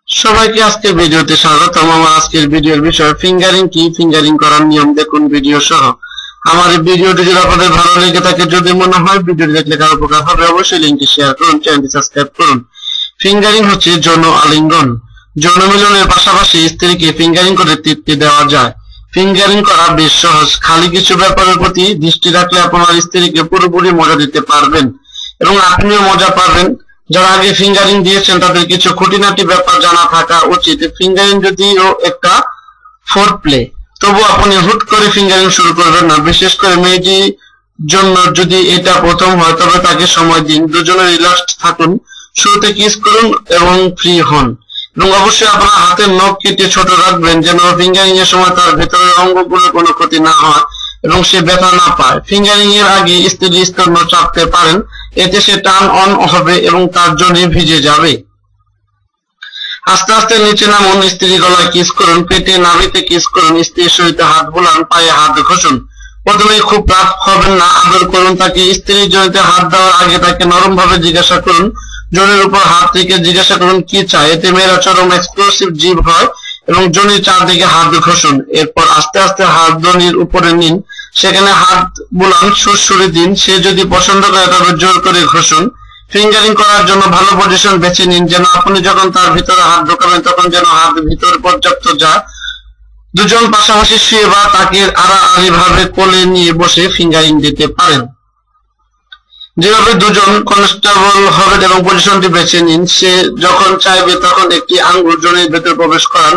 সবাইকে আজকের ভিডিওতে স্বাগতম। আমার আজকের ভিডিওর বিষয় ফিঙ্গারিং কি, ফিঙ্গারিং করার নিয়ম দেখুন ভিডিও সহ। আমার এই ভিডিওটি যদি আপনাদের ভালো লেগে থাকে, যদি মনে হয় ভিডিওটি দেখলে কারো উপকার হবে, অবশ্যই লিংকটি শেয়ার করুন, চ্যানেলটি সাবস্ক্রাইব করুন। ফিঙ্গারিং হচ্ছে যৌন আলিঙ্গন। যৌন মিলনের পাশাপাশি স্ত্রীকে ফিঙ্গারিং করে তৃপ্তি দেওয়া যায়। ফিঙ্গারিং করা বেশ সহজ। খালি কিছু ব্যাপারের প্রতি দৃষ্টি রাখলে আপনার স্ত্রীকে পুরোপুরি মজা দিতে পারবেন এবং আপনিও মজা পাবেন। যারা আগে ফিঙ্গারিং দিয়েছেন তাদের কিছু খুঁটিনাটি ব্যাপার জানা থাকা উচিত। ফিঙ্গারিং যদিও একটা ফোর প্লে, তবু আপনি হুট করে ফিঙ্গারিং শুরু করবেন না। বিশেষ করে মেয়েটির জন্য যদি এটা প্রথম হয়, তবে তাকে সময় দিন, দুজনে রিল্যাক্সড থাকুন, শুরুতে কিস করুন এবং ফ্রি হন। এবং অবশ্যই আপনার হাতের নখ কেটে ছোট রাখবেন, যেন ফিঙ্গারিং এর সময় তার ভেতরের অঙ্গগুলোর কোনো ক্ষতি না হয় এবং সে ব্যথা না পায়। ফিঙ্গারিং এর আগে স্ত্রীর স্তন চাপতে পারেন, এতে সে টার্ন অন হবে এবং তার জন্য ভিজে যাবে। আস্তে আস্তে নিচে নামুন, স্ত্রীর গলায় কিস করুন, পেটে নাভিতে কিস করুন, স্ত্রীর শরীরে হাত বুলান, পায়ে হাত ঘষুন। প্রথমে খুব রাফ হবেন না, আদর করুন তাকে। স্ত্রীর জড়িতে হাত দেওয়ার আগে তাকে নরম ভাবে জিজ্ঞাসা করুন, জনির উপর হাত রেখে জিজ্ঞাসা করুন কি চায়। এতে মেয়েরা চরম এক্সক্লুসিভ জীব হয় এবং জনির চারদিকে হাত ঘষুন। এরপর আস্তে আস্তে হাত জনির উপরে নিন, সেখানে হাত বুলান, সুরসুরি দিন। সে যদি পছন্দ করে তবে জোর করে ঘষুন। ফিঙ্গারিং করার জন্য ভালো পজিশন বেছে নিন, যেন আপনি যখন তার ভিতরে হাত ঢোকাবেন তখন যেন হাত ভিতরে পর্যাপ্ত যায়। দুজন পাশাপাশি শুয়ে বা তাকে আড়াআড়ি ভাবে কোলে নিয়ে বসে ফিঙ্গারিং দিতে পারেন। যেভাবে দুজন কনস্টেবল হবেন এবং পজিশনটি বেছে নিন। সে যখন চাইবে তখন একটি আঙ্গুল জনের ভেতর প্রবেশ করান।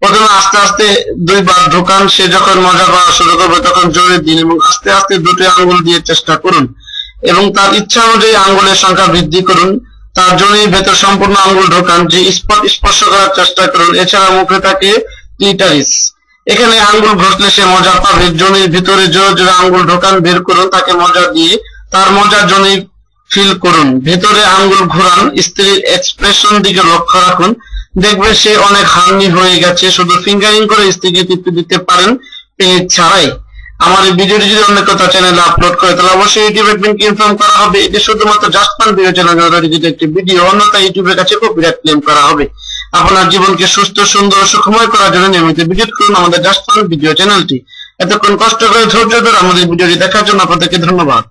প্রথমে আস্তে আস্তে দুইবার ঢোকান। সে যখন মজা করা শুরু করবে তখন জোরে দিন এবং আস্তে আস্তে দুটি আঙ্গুল দিয়ে চেষ্টা করুন এবং তার ইচ্ছা অনুযায়ী আঙ্গুলের সংখ্যা বৃদ্ধি করুন। তার জনির ভেতর সম্পূর্ণ আঙ্গুল ঢোকান, যে স্পট স্পর্শ করার চেষ্টা করুন। এছাড়া মুখে থাকে ক্লিটারিস, এখানে আঙ্গুল ঘষলে সে মজা পাবে। জনির ভিতরে জোরে জোরে আঙ্গুল ঢোকান, বের করুন, তাকে মজা দিয়ে তার মজার জনি ফিল করুন। ভেতরে আঙ্গুল ঘোরান, স্ত্রীর এক্সপ্রেশন দিকে লক্ষ্য রাখুন, দেখবে সে অনেক হার্নি হয়ে গেছে। শুধু ফিঙ্গারিং করে স্ত্রীকে তৃপ্তি দিতে পারেন, পেজ ছাড়াই। আমার এই ভিডিওটি যদি অন্য কোথাও চ্যানেলে আপলোড করে তাহলে অবশ্যই ইউটিউব অ্যাডমিনকে ইনফর্ম করা হবে। এটি শুধুমাত্র জাস্ট ফান ভিডিও চ্যানেল, একটি ভিডিও, অন্যথায় ইউটিউবের কাছে কপিরাইট ক্লেম করা হবে। আপনার জীবনকে সুস্থ, সুন্দর ও সুখময় করার জন্য নিয়মিত ভিজিট করুন আমাদের জাস্ট ফান ভিডিও চ্যানেলটি। এতক্ষণ কষ্ট করে ধৈর্য ধরে আমাদের ভিডিওটি দেখার জন্য আপনাদেরকে ধন্যবাদ।